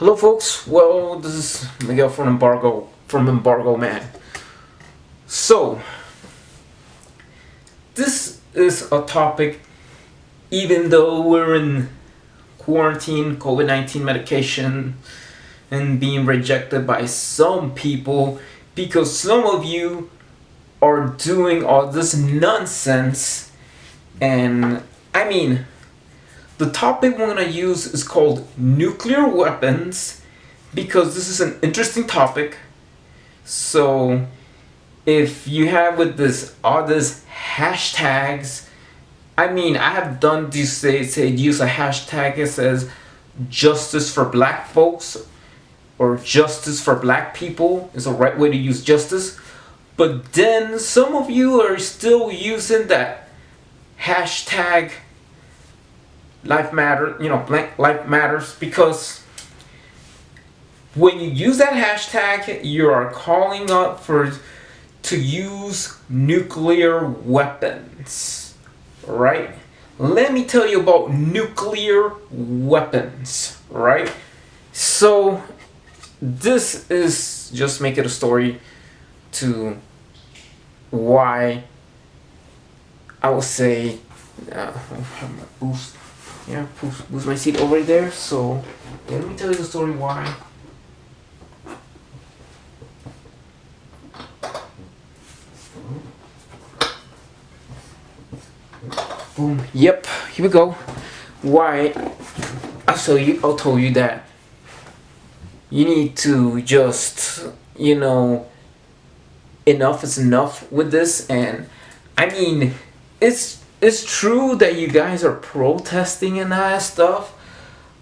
Hello, folks. Well, this is Miguel from Embargo Man. So, this is a topic. Even though we're in quarantine, COVID-19 medication, and being rejected by some people because some of you are doing all this nonsense, and I mean, the topic we're gonna use is called nuclear weapons because this is an interesting topic. So if you have with this all this hashtags, I mean, I have done these say use a hashtag that says justice for black folks or justice for black people is the right way to use justice. But then some of you are still using that hashtag life matter, blank life matters, because when you use that hashtag, you are calling up for to use nuclear weapons, right? Let me tell you about nuclear weapons, right? So this is just make it a story to why I will say have my boost. Yeah, boost my seat over there. So let me tell you the story why. Boom. Yep. Here we go. Why? I'll tell you that you need to just enough is enough with this. And I mean, it's true that you guys are protesting and that stuff,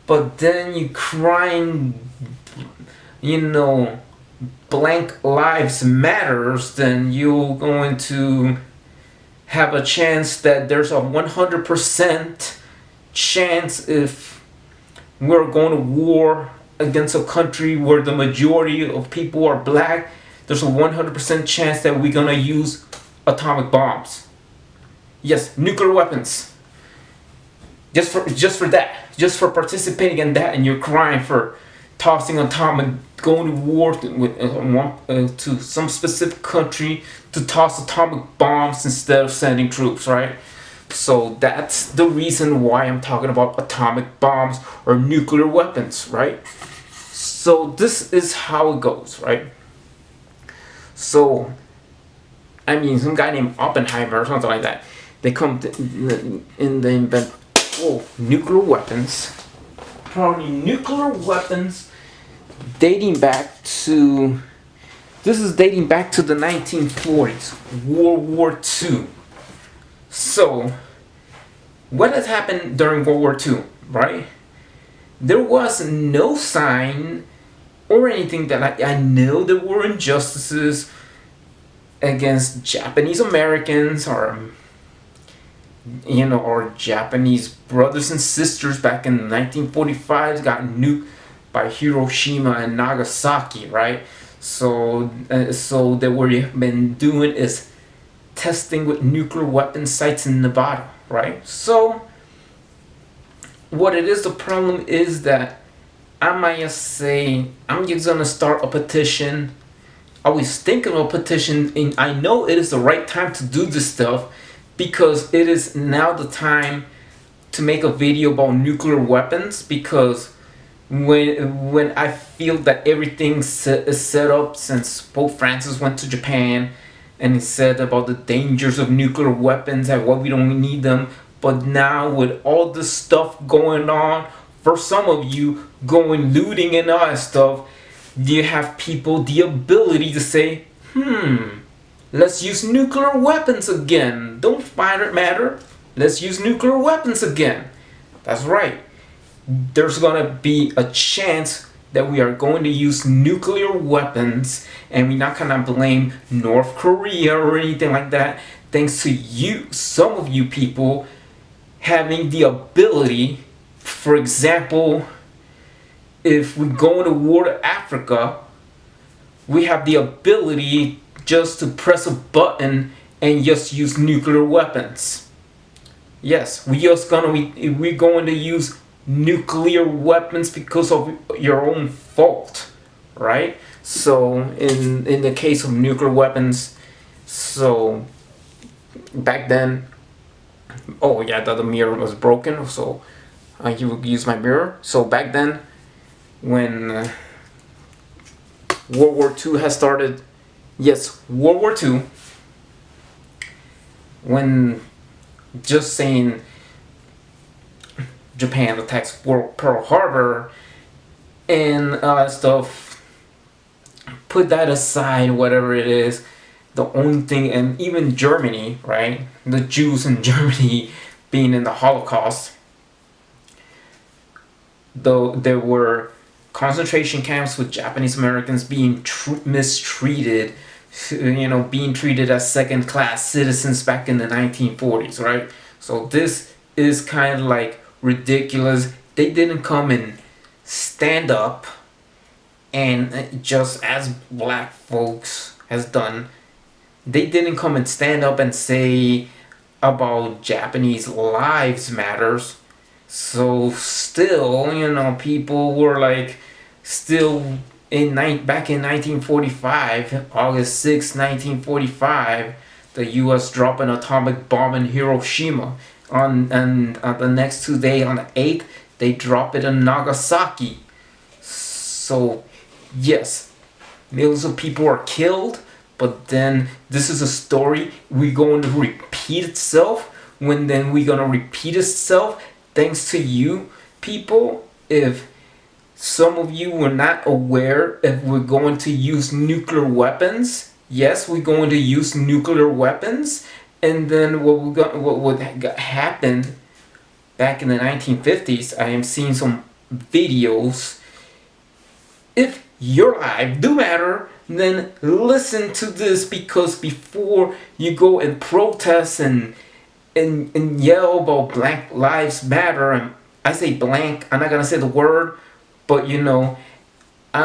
but then you crying, blank lives matters, then you're going to have a chance that there's a 100% chance if we're going to war against a country where the majority of people are black, there's a 100% chance that we're going to use atomic bombs. Yes, nuclear weapons. Just for that, just for participating in that, and you're crying for tossing atomic, going to war to some specific country to toss atomic bombs instead of sending troops, right? So that's the reason why I'm talking about atomic bombs or nuclear weapons, right? So this is how it goes, right? So, I mean, some guy named Oppenheimer or something like that. They come and they invent nuclear weapons. Probably nuclear weapons dating back to the 1940s, World War II. So, what has happened during World War II, right? There was no sign or anything that I know there were injustices against Japanese Americans or Japanese brothers and sisters back in the 1945 got nuked by Hiroshima and Nagasaki, right? So that what we've been doing is testing with nuclear weapon sites in Nevada, right? So what it is, the problem is that I might just say I'm just gonna start a petition. I was thinking of a petition, and I know it is the right time to do this stuff because it is now the time to make a video about nuclear weapons, because when I feel that everything is set up since Pope Francis went to Japan and he said about the dangers of nuclear weapons and why we don't need them, but now with all this stuff going on, for some of you going looting and all that stuff, you have people the ability to say, let's use nuclear weapons again. Don't find it matter. Let's use nuclear weapons again. That's right. There's gonna be a chance that we are going to use nuclear weapons, and we're not gonna blame North Korea or anything like that. Thanks to you, some of you people having the ability. For example, if we go into war to Africa, we have the ability just to press a button and just use nuclear weapons. Yes, we're going to use nuclear weapons because of your own fault, right? So in the case of nuclear weapons, so back then, oh yeah, the mirror was broken, so you use my mirror. So back then, when World War II has started, yes, World War II, when just saying Japan attacks Pearl Harbor and stuff, put that aside, whatever it is, the only thing, and even Germany, right? The Jews in Germany being in the Holocaust, though there were concentration camps with Japanese Americans being mistreated, being treated as second class citizens back in the 1940s, right? So this is kind of like ridiculous. They didn't come and stand up and just as black folks has done, they didn't come and stand up and say about Japanese lives matters. So still, people were like, still back in 1945, August 6, 1945, the U.S. dropped an atomic bomb in Hiroshima. And the next 2 days, on the 8th, they drop it in Nagasaki. So yes, millions of people are killed, but then this is a story we're going to repeat itself. When then we're going to repeat itself thanks to you people. If some of you were not aware, if we're going to use nuclear weapons, yes, we're going to use nuclear weapons. And then what happened back in the 1950s, I am seeing some videos. If your life do matter, then listen to this, because before you go and protest and yell about Black Lives Matter, and I say blank, I'm not gonna say the word, but I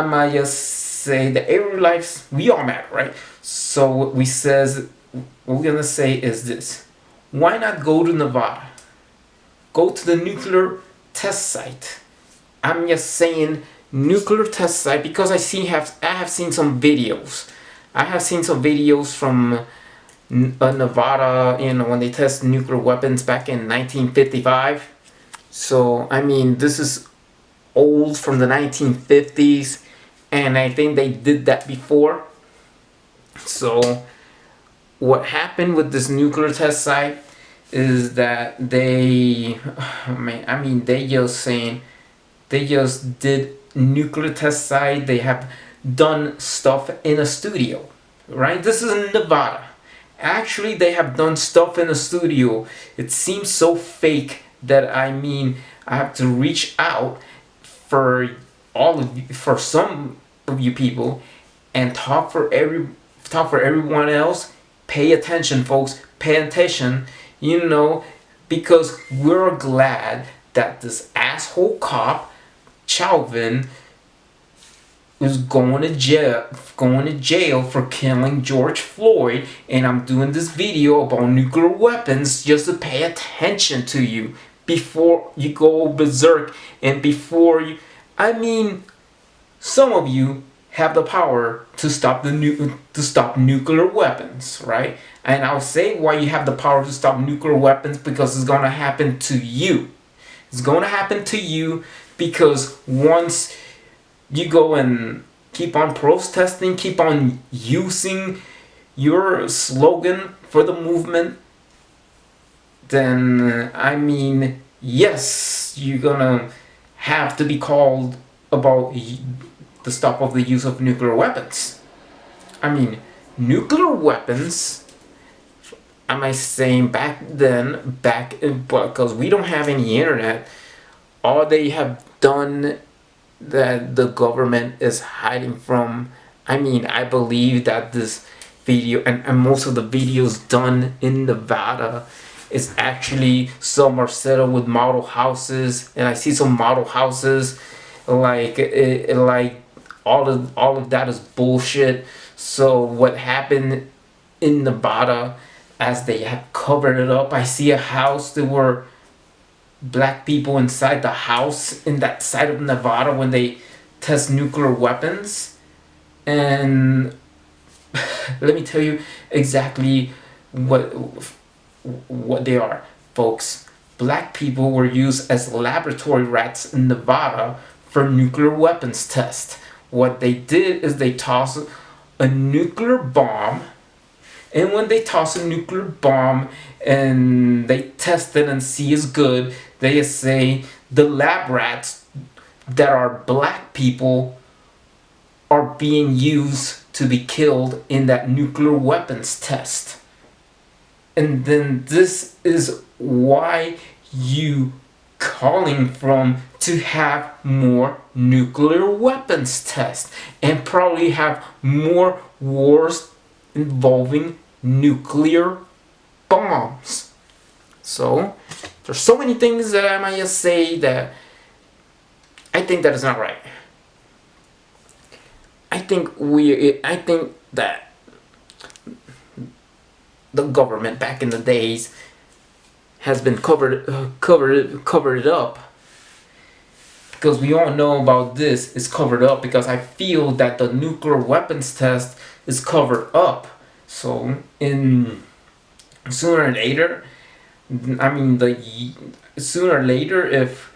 might just say that every lives, we all matter, right? So what we're gonna say is this: why not go to Nevada? Go to the nuclear test site. I'm just saying nuclear test site because I have seen some videos. I have seen some videos from Nevada, when they test nuclear weapons back in 1955. So I mean, this is old, from the 1950s, and I think they did that before. So what happened with this nuclear test site is that they just did nuclear test site. They have done stuff in a studio, right? This is in Nevada. Actually, they have done stuff in a studio. It seems so fake that I have to reach out for for some of you people, and talk for everyone else. Pay attention, folks. Pay attention. Because we're glad that this asshole cop Chauvin is going to jail for killing George Floyd, and I'm doing this video about nuclear weapons just to pay attention to you before you go berserk, and before you, some of you have the power to stop nuclear weapons, right? And I'll say why you have the power to stop nuclear weapons, because it's going to happen to you. It's going to happen to you, because once you go and keep on protesting, keep on using your slogan for the movement, then yes, you're gonna have to be called about the stop of the use of nuclear weapons. Nuclear weapons, am I saying because we don't have any internet, all they have done that the government is hiding from. I believe that this video and most of the videos done in Nevada is actually, some are set up with model houses, and I see some model houses like all of that is bullshit. So what happened in Nevada, as they have covered it up, I see a house that were black people inside the house in that side of Nevada when they test nuclear weapons. And let me tell you exactly what they are, folks. Black people were used as laboratory rats in Nevada for nuclear weapons test. What they did is they tossed a nuclear bomb, and when they toss a nuclear bomb and they test it and see it's good, they say the lab rats that are black people are being used to be killed in that nuclear weapons test. And then this is why you calling from to have more nuclear weapons tests and probably have more wars involving nuclear bombs. So there's so many things that I might just say that I think that is not right. I think that the government back in the days has been covered it up, because we all know about this is covered up, because I feel that the nuclear weapons test is covered up. So in sooner or later, sooner or later, if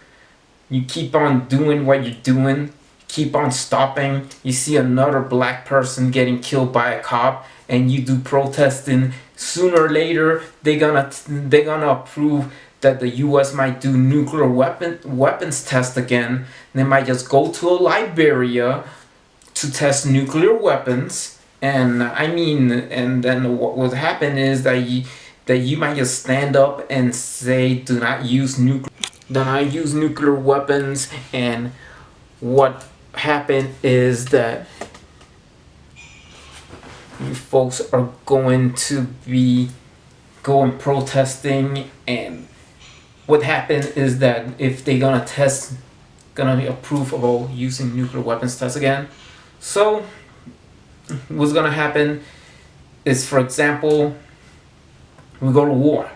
you keep on doing what you're doing, keep on stopping, you see another black person getting killed by a cop, and you do protesting, sooner or later they're gonna approve that the U.S. might do nuclear weapons test again. They might just go to a Liberia to test nuclear weapons, and then what would happen is that you might just stand up and say, do not use nuclear weapons. And what happened is that you folks are going to be going protesting, and what happened is that if they're gonna be approved about using nuclear weapons test again, so what's gonna happen is, for example, we go to war.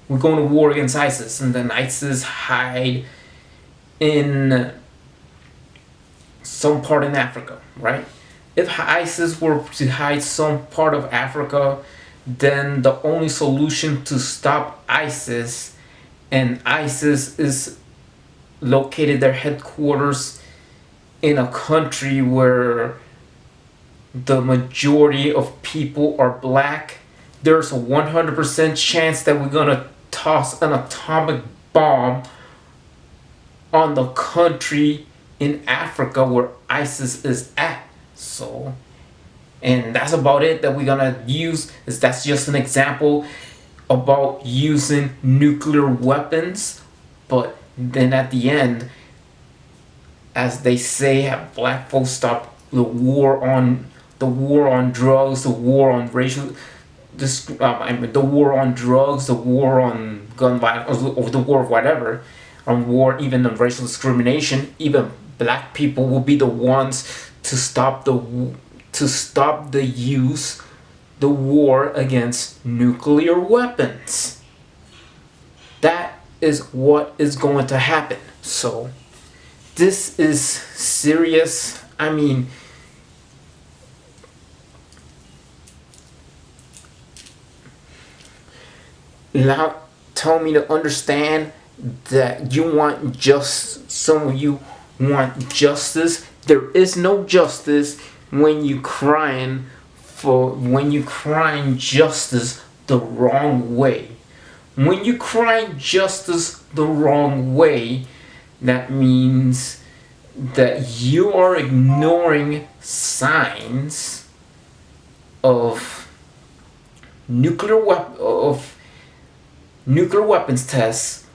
We're going to war against ISIS, and then ISIS hide in some part in Africa, right? If ISIS were to hide some part of Africa, then the only solution to stop ISIS, and ISIS is located their headquarters in a country where the majority of people are black, there's a 100% chance that we're gonna toss an atomic bomb on the country in Africa where ISIS is at. So, and that's about it that we're gonna use. That's just an example about using nuclear weapons. But then at the end, as they say, have black folks stop the war on drugs, the war on racial, the war on drugs, the war on gun violence, or the war of whatever, on war even on racial discrimination. Even black people will be the ones to stop the war against nuclear weapons. That is what is going to happen. So this is serious. I mean, now tell me to understand that you want some of you want justice. There is no justice when you crying justice the wrong way. When you crying justice the wrong way, that means that you are ignoring signs of nuclear weapons tests,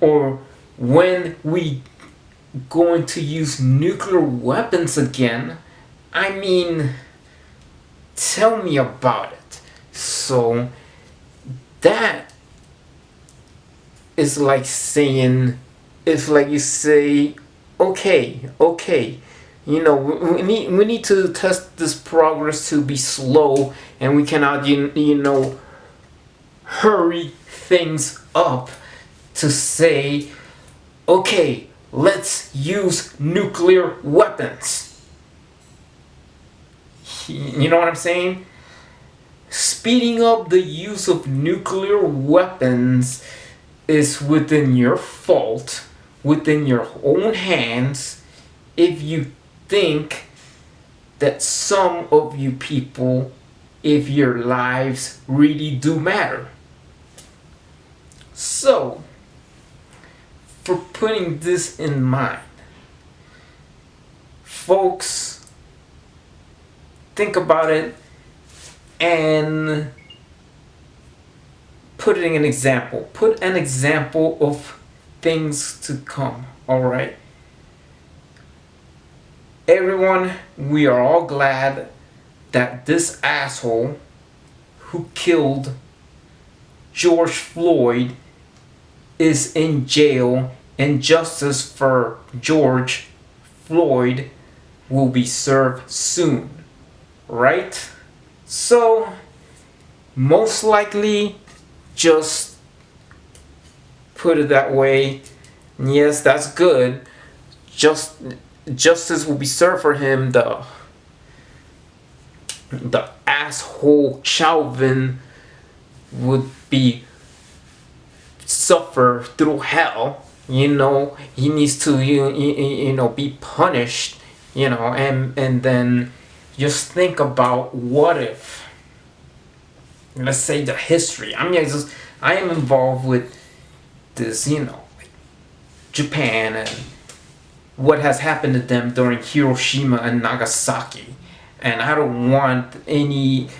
or when we going to use nuclear weapons again. I mean, tell me about it. So that is like saying, it's like you say, okay, you know, we need to test this progress to be slow, and we cannot, you know, hurry things up to say, okay, let's use nuclear weapons. You know what I'm saying? Speeding up the use of nuclear weapons is within your fault, within your own hands, if you think that some of you people, if your lives really do matter. So, for putting this in mind, folks, think about it and put it in an example. Put an example of things to come, alright? Everyone, we are all glad that this asshole who killed George Floyd is in jail, and justice for George Floyd will be served soon, right? So, most likely, just put it that way. Yes, that's good. Justice will be served for him. The asshole Chauvin would be suffer through hell. You know, he needs to be punished. And then just think about what if, let's say, the history. I am involved with this, like Japan and what has happened to them during Hiroshima and Nagasaki. And I don't want any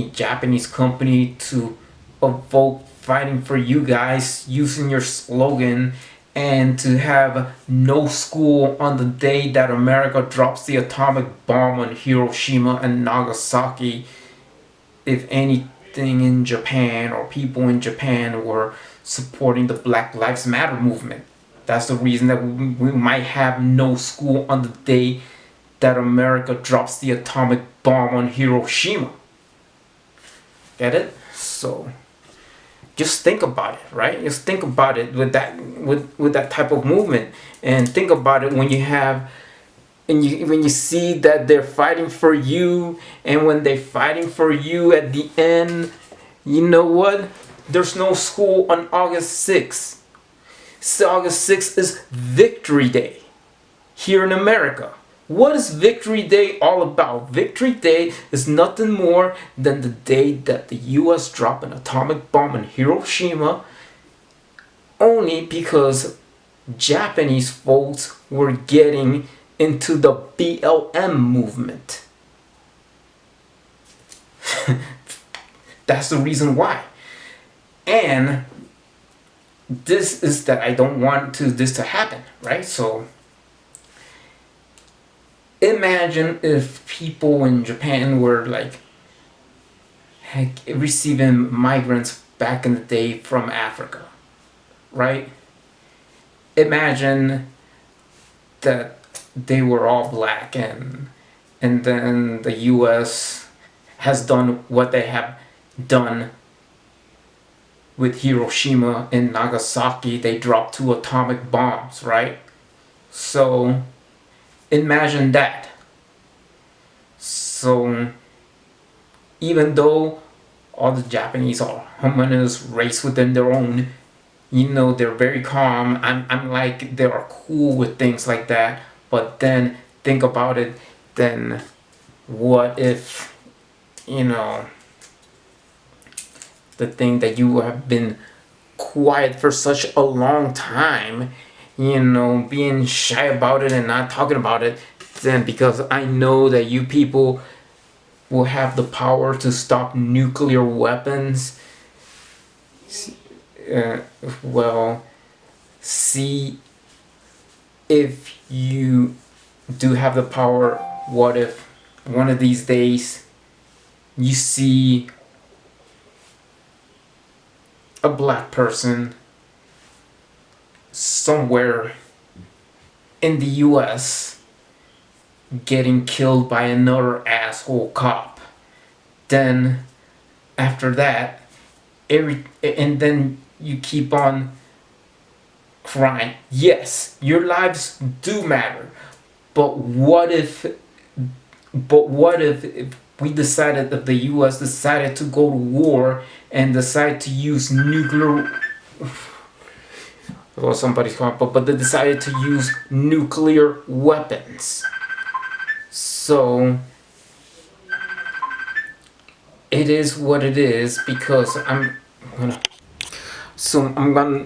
Japanese company to evoke fighting for you guys using your slogan, and to have no school on the day that America drops the atomic bomb on Hiroshima and Nagasaki. If anything in Japan, or people in Japan, were supporting the Black Lives Matter movement. That's the reason that we might have no school on the day that America drops the atomic bomb on Hiroshima. Get it? So just think about it, right? Just think about it with that type of movement, and think about it when you see that they're fighting for you, and when they're fighting for you at the end, you know what? There's no school on August 6th. So August 6th is Victory Day here in America. What is Victory Day all about? Victory Day is nothing more than the day that the US dropped an atomic bomb in Hiroshima, only because Japanese folks were getting into the BLM movement. That's the reason why. And this is that I don't want this to happen, right? So imagine if people in Japan were like receiving migrants back in the day from Africa, right? Imagine that they were all black, and then the US has done what they have done with Hiroshima and Nagasaki. They dropped 2 atomic bombs, right? So imagine that. So even though all the Japanese are homogeneous race within their own, they're very calm. I'm like, they are cool with things like that. But then think about it. Then what if, the thing that you have been quiet for such a long time, being shy about it and not talking about it, then because I know that you people will have the power to stop nuclear weapons, well, see if you do have the power. What if one of these days you see a black person somewhere in the US getting killed by another asshole cop? Then after that, and then you keep on crying. Yes, your lives do matter. But what if if we decided that the US decided to go to war and decide to use nuclear, well, somebody's calling, but they decided to use nuclear weapons. So it is what it is, because gonna so I'm gonna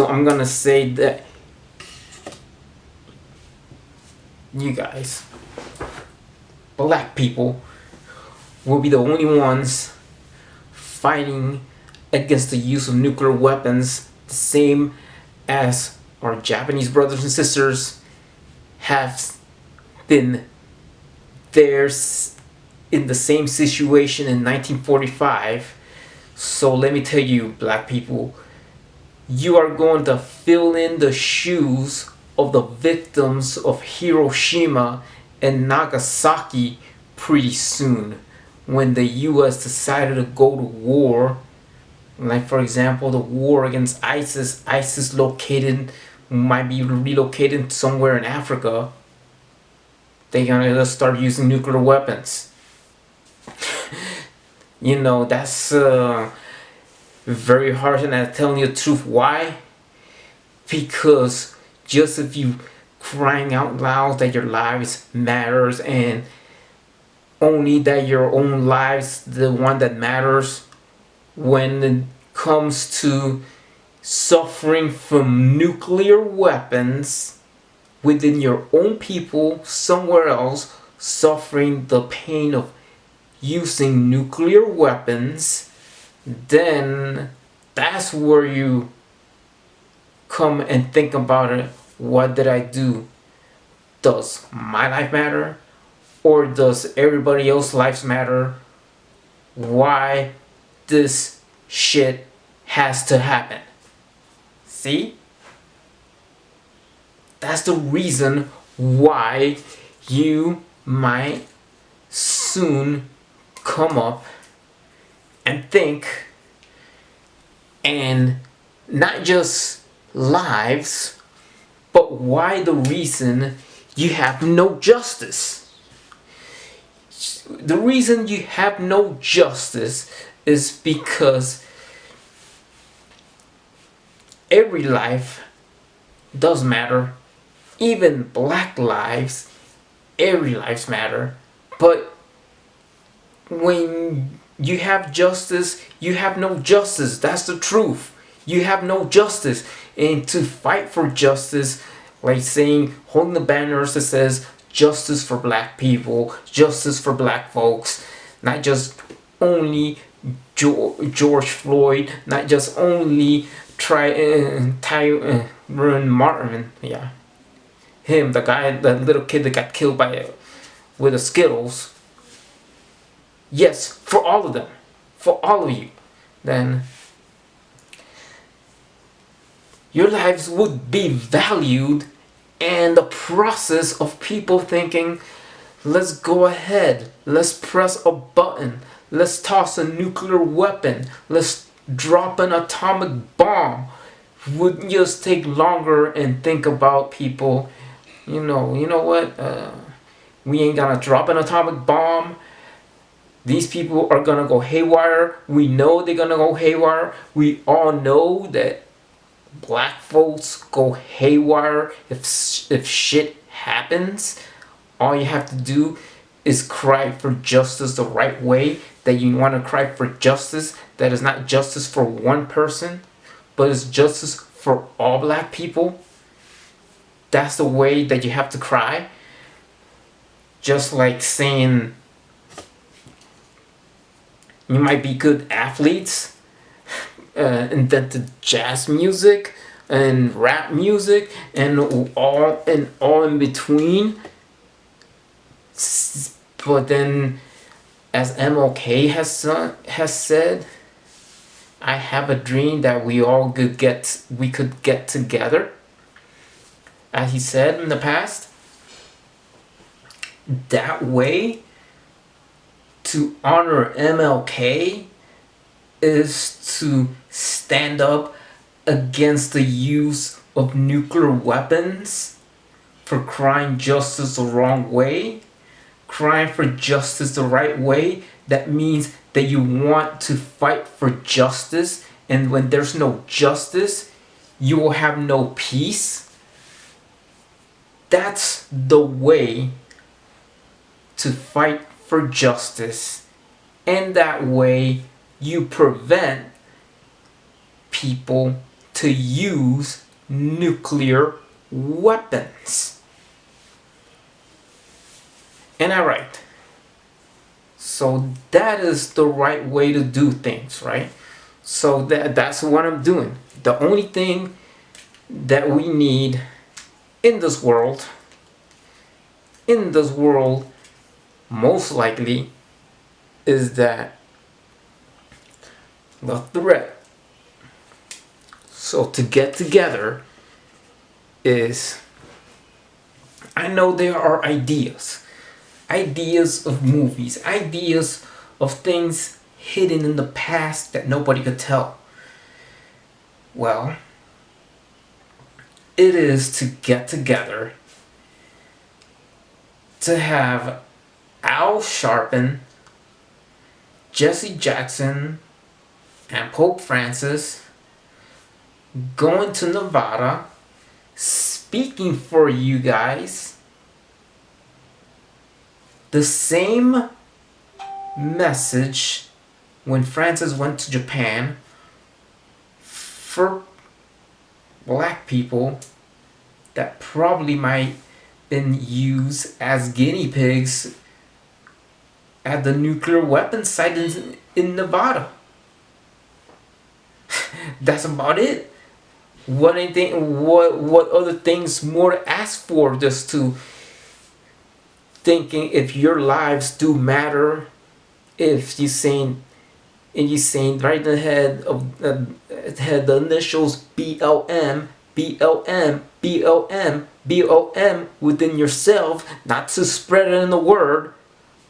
I'm gonna say that you guys, black people, will be the only ones fighting against the use of nuclear weapons, the same as our Japanese brothers and sisters have been there in the same situation in 1945. So let me tell you, black people, you are going to fill in the shoes of the victims of Hiroshima and Nagasaki pretty soon, when the US decided to go to war. Like, for example, the war against ISIS. ISIS might be relocated somewhere in Africa. They're gonna start using nuclear weapons. That's very harsh, and I'm telling you the truth. Why? Because just if you crying out loud that your lives matters, and only that your own lives the one that matters, when it comes to suffering from nuclear weapons within your own people somewhere else, suffering the pain of using nuclear weapons, then that's where you come and think about it. What did I do? Does my life matter? Or does everybody else's lives matter? Why this shit has to happen? See? That's the reason why you might soon come up and think, and not just lives, but why the reason you have no justice. The reason you have no justice is because every life does matter, even black lives, every lives matter. But when you have justice, you have no justice. That's the truth. You have no justice. And to fight for justice, like saying, holding the banners that says justice for black people, justice for black folks, not just only George Floyd, not just only Tyron Martin, yeah, him, the guy, the little kid that got killed with the Skittles. Yes, for all of them, for all of you, then your lives would be valued, and the process of people thinking, let's go ahead, let's press a button, let's toss a nuclear weapon, let's drop an atomic bomb, would just take longer, and think about people, you know what, we ain't gonna drop an atomic bomb. These people are gonna go haywire. We know they're gonna go haywire. We all know that black folks go haywire if shit happens. All you have to do is cry for justice the right way. That you want to cry for justice that is not justice for one person, but is justice for all black people. That's the way that you have to cry. Just like saying, you might be good athletes, invented jazz music and rap music and all in between. But then, as MLK has said, I have a dream that we could get together. As he said in the past, that way to honor MLK is to stand up against the use of nuclear weapons for crying justice the wrong way, crying for justice the right way. That means that you want to fight for justice, and when there's no justice, you will have no peace. That's the way to fight for justice, and that way you prevent people to use nuclear weapons. Am I right? So that is the right way to do things, right? So that's what I'm doing. The only thing that we need in this world, most likely, is that the threat. So to get together is, I know there are ideas of movies, ideas of things hidden in the past that nobody could tell. Well, it is to get together, to have Al Sharpton, Jesse Jackson, and Pope Francis going to Nevada, speaking for you guys the same message when Francis went to Japan for black people that probably might been used as guinea pigs at the nuclear weapons site in Nevada. That's about it. What other things more to ask for? Just to thinking if your lives do matter, if you saying right in the head of had the initials BLM, BLM, BLM, BLM within yourself, not to spread it in the word.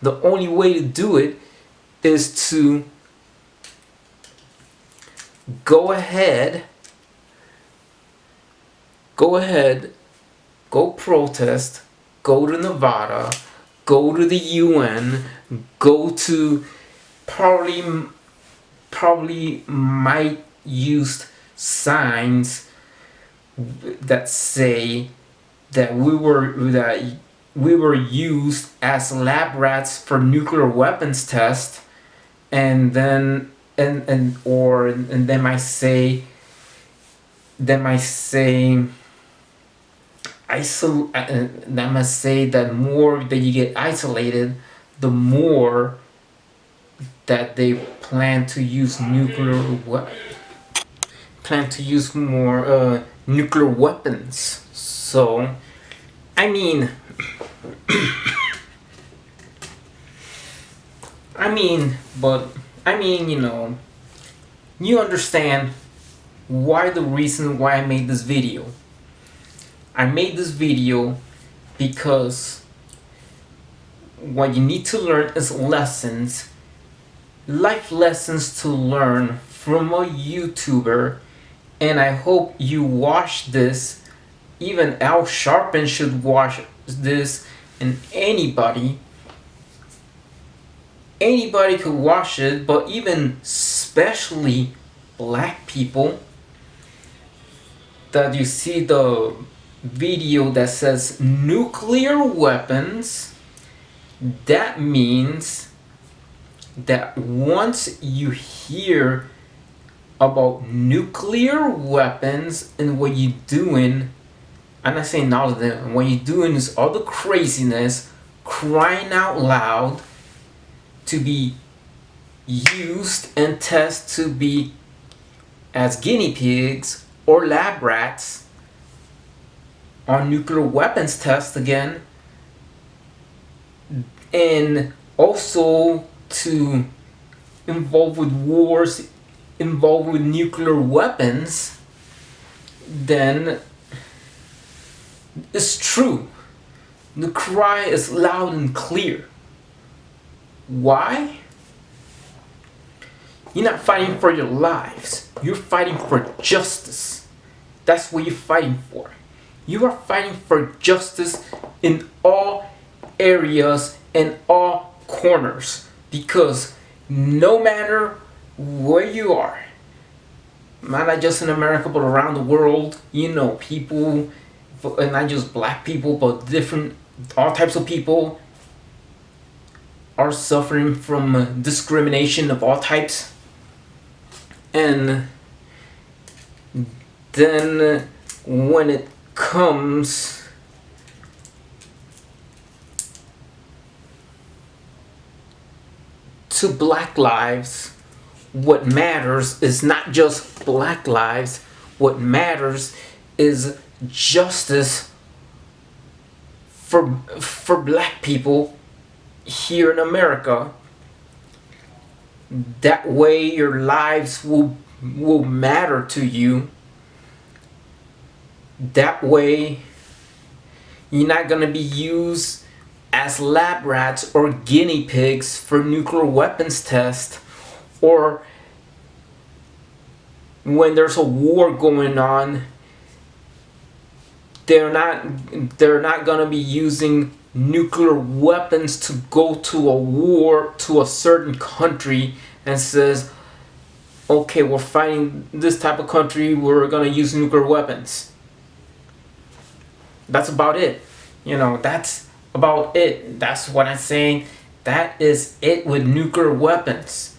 The only way to do it is to go ahead, go protest, go to Nevada, go to the UN, go to probably might use signs that say that we were used as lab rats for nuclear weapons test, and then they might say that must say that more that you get isolated, the more that they plan to use more nuclear weapons. So, I mean, you understand the reason why I made this video. I made this video because what you need to learn is lessons, life lessons to learn from a YouTuber, and I hope you watch this. Even Al Sharpton should watch this, and anybody could watch it, but even especially black people, that you see the video that says nuclear weapons. That means that once you hear about nuclear weapons and what you're doing, I'm not saying all of them, what you're doing is all the craziness, crying out loud to be used and tested to be as guinea pigs or lab rats on nuclear weapons tests again, and also to involve with wars, involved with nuclear weapons, then it's true. The cry is loud and clear. Why? You're not fighting for your lives. You're fighting for justice. That's what you're fighting for. You are fighting for justice in all areas and all corners. Because no matter where you are, not just in America but around the world, people, and not just black people but all types of people are suffering from discrimination of all types. And then when it comes to black lives, what matters is not just black lives. What matters is justice for black people here in America. That way your lives will matter to you. That way you're not going to be used as lab rats or guinea pigs for nuclear weapons tests, or when there's a war going on, they're not going to be using nuclear weapons to go to a war to a certain country and says, okay, we're fighting this type of country, we're going to use nuclear weapons. That's about it. That's about it. That's what I'm saying. That is it with nuclear weapons.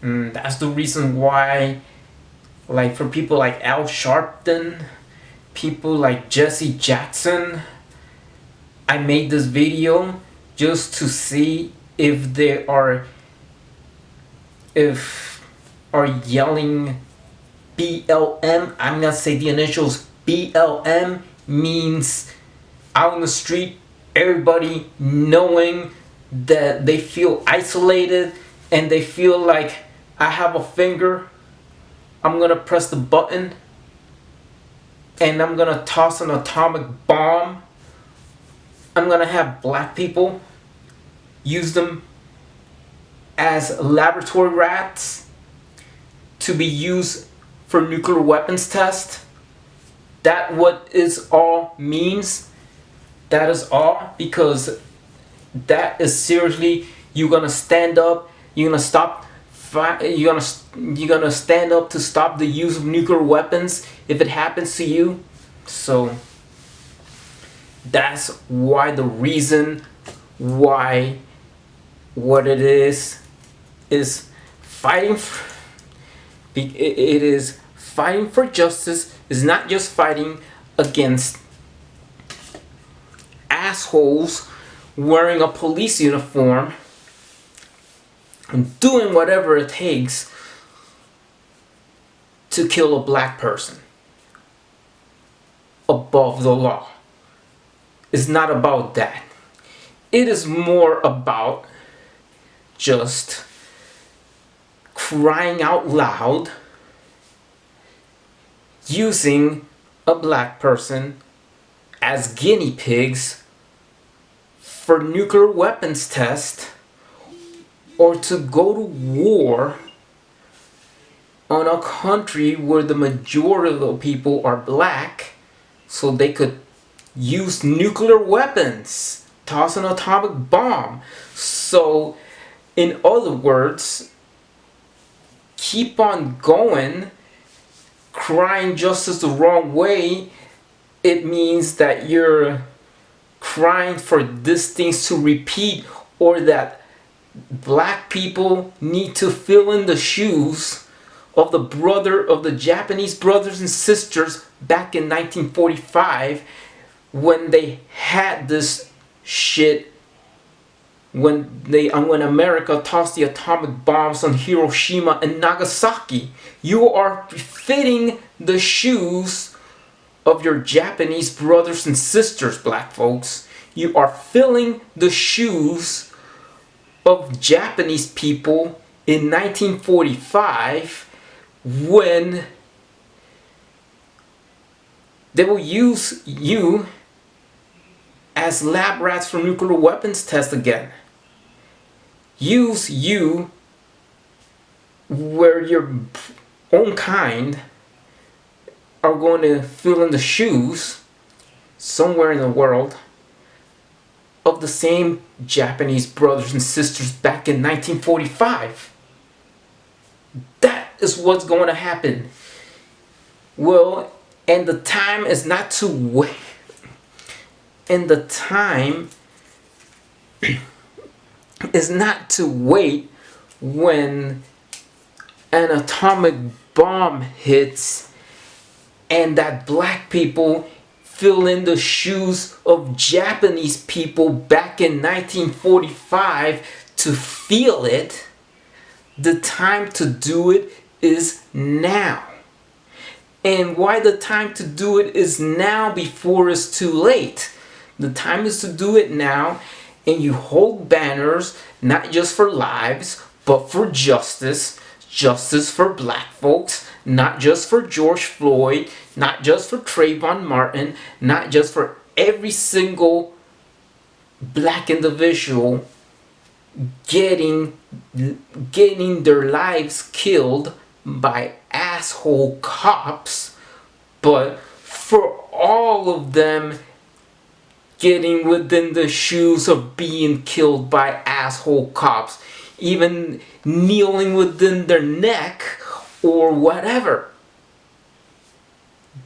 That's the reason why, like, for people like Al Sharpton, people like Jesse Jackson, I made this video just to see if they are yelling BLM. I'm gonna say the initials BLM means out in the street, everybody knowing that they feel isolated and they feel like, I have a finger, I'm gonna press the button and I'm gonna toss an atomic bomb. I'm gonna have black people use them as laboratory rats to be used for nuclear weapons tests. That what is all means. That is all, because that is seriously, you're gonna stand up, you're gonna stop, you're gonna stand up to stop the use of nuclear weapons if it happens to you. So that's why, the reason why, what it is fighting for, it is fighting for justice. Is not just fighting against assholes wearing a police uniform and doing whatever it takes to kill a black person above the law. It's not about that. It is more about just crying out loud, using a black person as guinea pigs for nuclear weapons tests, or to go to war on a country where the majority of the people are black, so they could use nuclear weapons, toss an atomic bomb. So, in other words, keep on going, crying justice the wrong way. It means that you're crying for these things to repeat, or that black people need to fill in the shoes of the Japanese brothers and sisters back in 1945, when they had this shit, when America tossed the atomic bombs on Hiroshima and Nagasaki. You are fitting the shoes of your Japanese brothers and sisters, black folks. You are filling the shoes of Japanese people in 1945, when they will use you as lab rats for nuclear weapons tests again. Use you where your own kind are going to fill in the shoes somewhere in the world of the same Japanese brothers and sisters back in 1945. That is what's going to happen. Well, and the time is not to wait. And the time is not to wait when an atomic bomb hits and that black people fill in the shoes of Japanese people back in 1945 to feel it. The time to do it is now. And why the time to do it is now before it's too late? The time is to do it now, and you hold banners not just for lives, but for justice. Justice for black folks, not just for George Floyd, not just for Trayvon Martin, not just for every single black individual getting their lives killed by asshole cops, but for all of them getting within the shoes of being killed by asshole cops, even kneeling within their neck or whatever.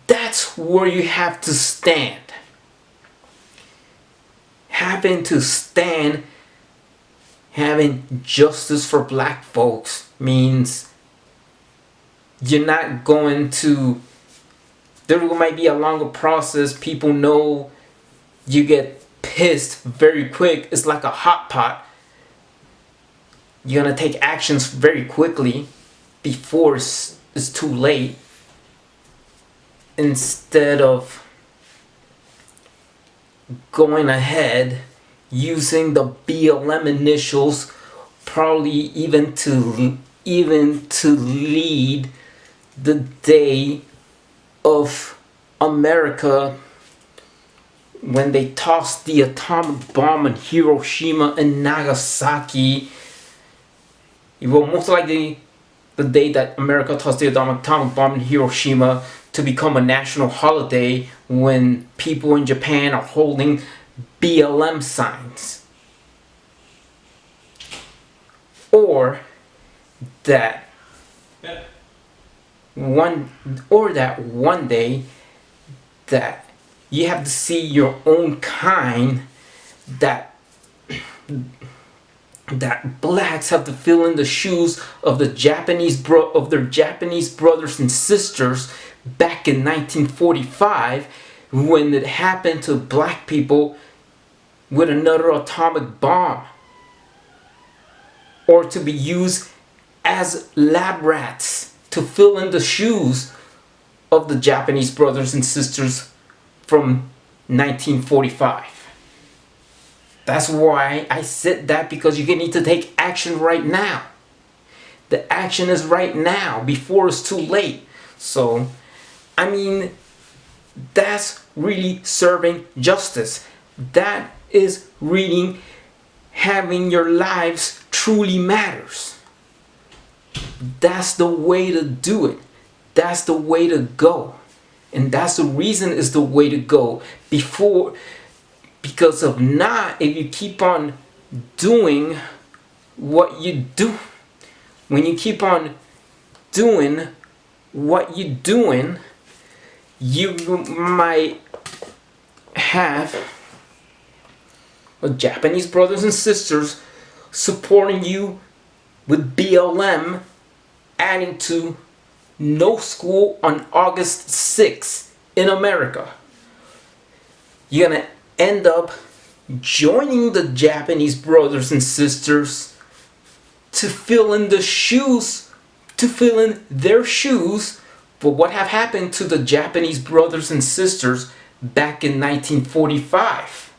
That's where you have to stand. Having to stand, having justice for black folks means you're not going to, there might be a longer process. People know you get pissed very quick. It's like a hot pot. You're gonna take actions very quickly before it's too late, instead of going ahead using the BLM initials, probably even to lead the day of America when they tossed the atomic bomb in Hiroshima and Nagasaki. Well, most likely the day that America tossed the atomic bomb in Hiroshima to become a national holiday when people in Japan are holding BLM signs. Or that one day that you have to see your own kind, that blacks have to fill in the shoes of the of their Japanese brothers and sisters back in 1945 when it happened to black people with another atomic bomb, or to be used as lab rats to fill in the shoes of the Japanese brothers and sisters from 1945. That's why I said that, because you need to take action right now. The action is right now before it's too late. So, I mean, that's really serving justice. That is really having your lives truly matters. That's the way to do it. That's the way to go. And that's the reason is the way to go. Because if not, if you keep on doing what you do, when you keep on doing what you're doing, you might have Japanese brothers and sisters supporting you with BLM, adding to no school on August 6th in America. You're gonna end up joining the Japanese brothers and sisters to fill in their shoes for what have happened to the Japanese brothers and sisters back in 1945.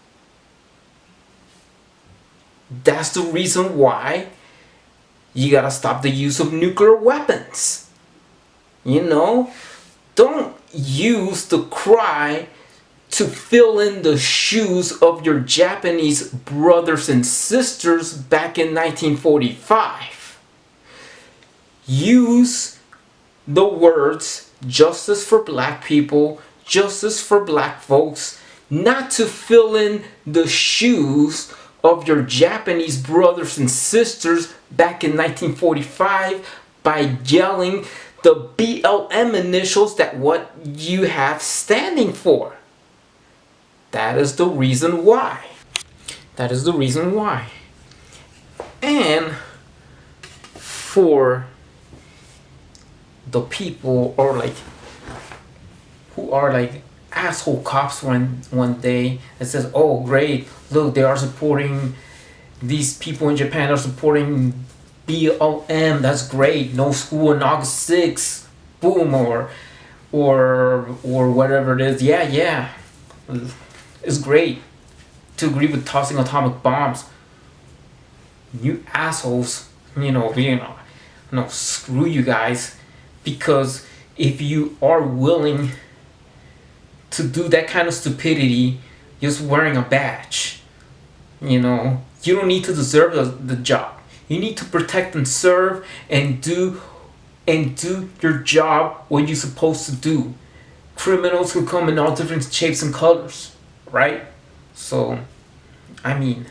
That's the reason why you gotta stop the use of nuclear weapons. You know, don't use the cry to fill in the shoes of your Japanese brothers and sisters back in 1945. use the words justice for black people, justice for black folks, not to fill in the shoes of your Japanese brothers and sisters back in 1945 by yelling the BLM initials that what you have standing for. That is the reason why. That is the reason why. And for the people or like who are like asshole cops one day that says, oh great, look, they are supporting, these people in Japan are supporting BLM, that's great, no school on August 6th, boom, or whatever it is. Yeah, it's great to agree with tossing atomic bombs. You assholes, no, screw you guys, because if you are willing to do that kind of stupidity just wearing a badge, you don't need to deserve the job. You need to protect and serve and do your job what you're supposed to do. Criminals who come in all different shapes and colors, right? So, I mean,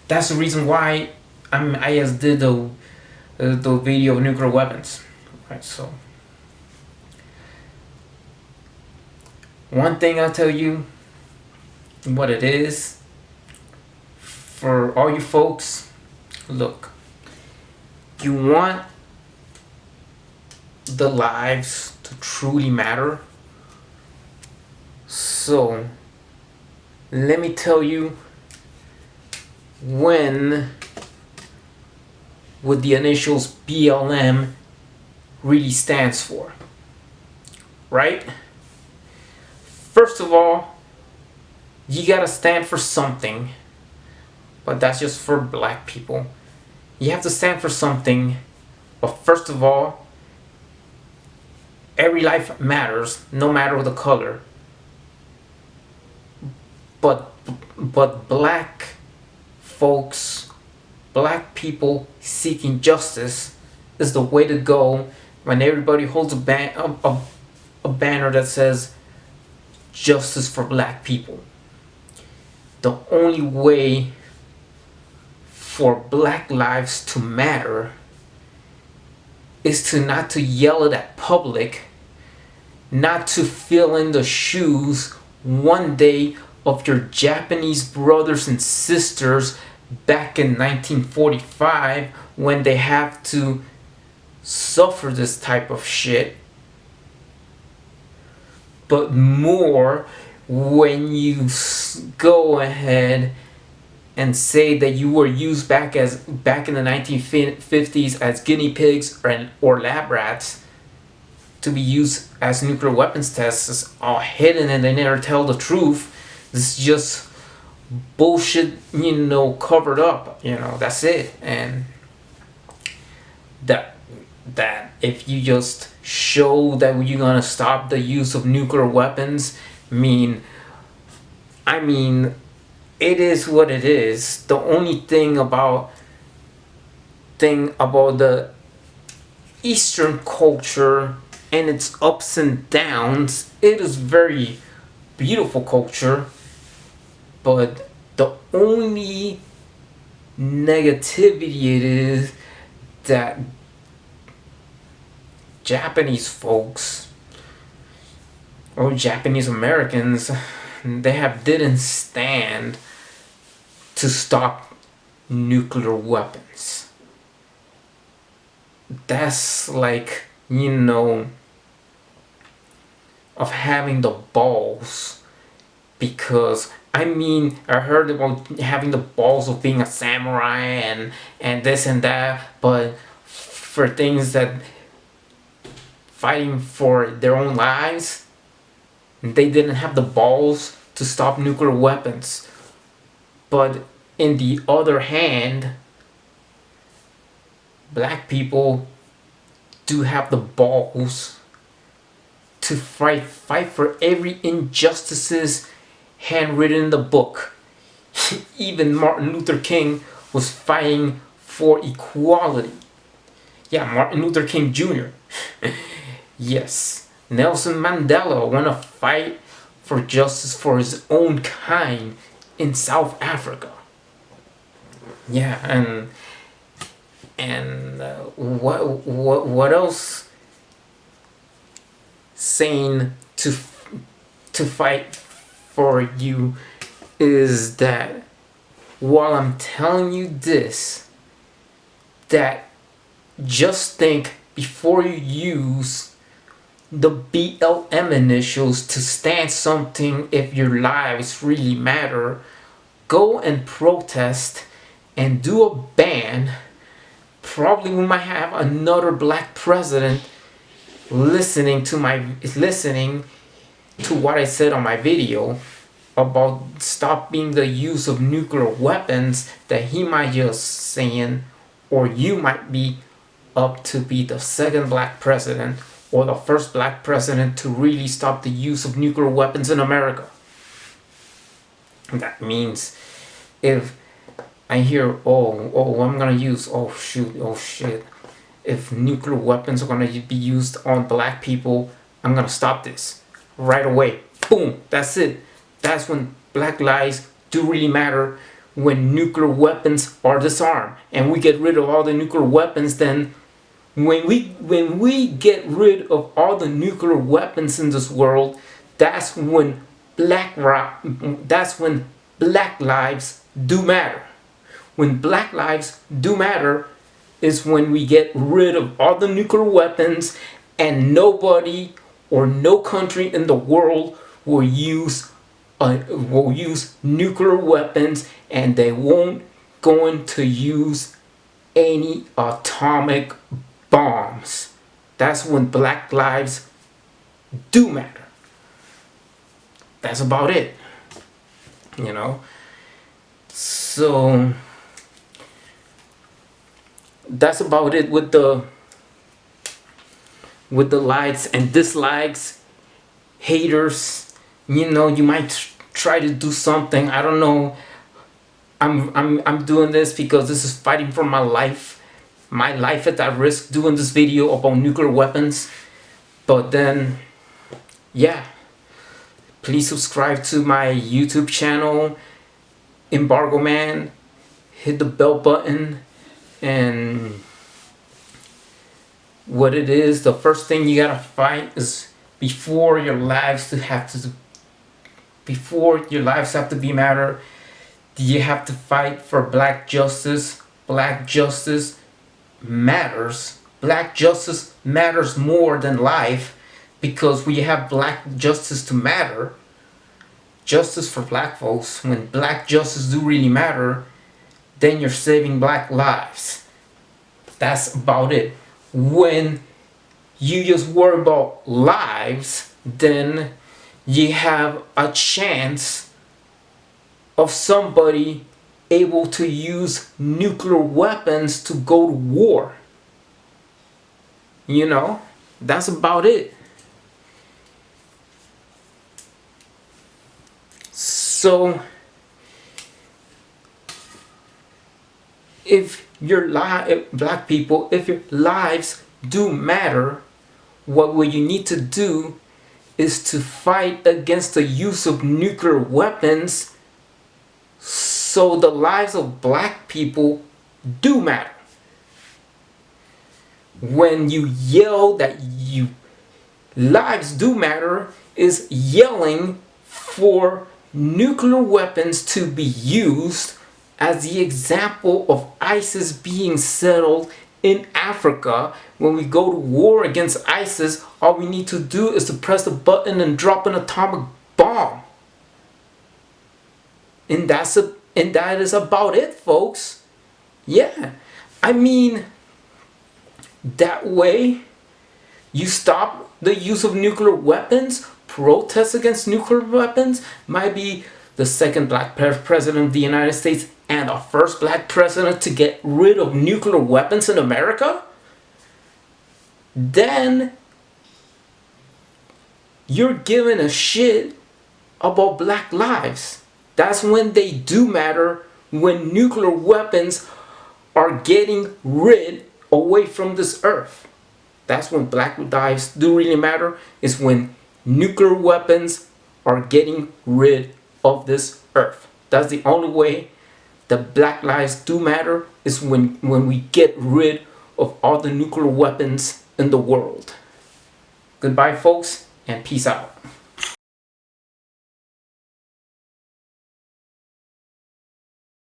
that's the reason why I just did the video of nuclear weapons, right? So, one thing I'll tell you what it is for all you folks. Look, you want the lives to truly matter. So, let me tell you when what the initials BLM really stands for, right? First of all, you gotta stand for something, but that's just for black people. You have to stand for something, but first of all, every life matters, no matter the color. But black folks, black people seeking justice is the way to go when everybody holds a banner that says justice for black people. The only way for black lives to matter is to not to yell it at public, not to fill in the shoes one day of your Japanese brothers and sisters back in 1945 when they have to suffer this type of shit, but more when you go ahead and say that you were used back in the 1950s as guinea pigs or lab rats to be used as nuclear weapons tests is all hidden and they never tell the truth. This is just bullshit, covered up, that's it. And that if you just show that you're gonna stop the use of nuclear weapons, I mean, it is what it is. The only thing about the Eastern culture and its ups and downs, it is very beautiful culture, but the only negativity it is that Japanese folks or Japanese Americans, they didn't stand to stop nuclear weapons. That's like, of having the balls, because I heard about having the balls of being a samurai and this and that, but for things that fighting for their own lives, they didn't have the balls to stop nuclear weapons. But in the other hand, black people do have the balls to fight for every injustices handwritten in the book. Even Martin Luther King was fighting for equality. Yeah, Martin Luther King Jr. Yes, Nelson Mandela want to fight for justice for his own kind in South Africa. Yeah, and what else saying to fight for you is that while I'm telling you this, that just think before you use the BLM initials to stand something if your lives really matter. Go and protest and do a ban. Probably we might have another black president listening to what I said on my video about stopping the use of nuclear weapons, that he might just saying, or you might be up to be the second black president or the first black president to really stop the use of nuclear weapons in America. That means if I hear, I'm gonna use, oh shoot, oh shit, if nuclear weapons are gonna be used on black people, I'm gonna stop this right away. Boom, that's it. That's when black lives do really matter, when nuclear weapons are disarmed and we get rid of all the nuclear weapons. Then when we get rid of all the nuclear weapons in this world, that's when that's when black lives do matter. When black lives do matter is when we get rid of all the nuclear weapons, and nobody or no country in the world will use nuclear weapons, and they won't going to use any atomic bombs. That's when black lives do matter. That's about it. You know? So that's about it with the likes and dislikes, haters. You know, you might try to do something. I don't know. I'm doing this because this is fighting for my life. My life is at risk doing this video about nuclear weapons. But then, yeah, please subscribe to my YouTube channel, Embargo Man. Hit the bell button, and what it is, the first thing you gotta fight is before your lives have to be matter. You have to fight for black justice. Black justice matters. Black justice matters more than life, because we have black justice to matter. Justice for black folks. When black justice do really matter, then you're saving black lives. That's about it. When you just worry about lives, then you have a chance of somebody able to use nuclear weapons to go to war. You know, that's about it. So if black people, if your lives do matter, what you need to do is to fight against the use of nuclear weapons, so the lives of black people do matter. When you yell that you lives do matter, is yelling for nuclear weapons to be used, as the example of ISIS being settled in Africa. When we go to war against ISIS, all we need to do is to press the button and drop an atomic bomb. And that is about it, folks. Yeah. I mean, that way you stop the use of nuclear weapons. Protests against nuclear weapons might be the second black president of the United States and the first black president to get rid of nuclear weapons in America. Then you're giving a shit about black lives. That's when they do matter, when nuclear weapons are getting rid away from this earth. That's when Black lives do really matter, is when nuclear weapons are getting rid of this earth. That's the only way that Black lives do matter, is when we get rid of all the nuclear weapons in the world. Goodbye, folks, and peace out.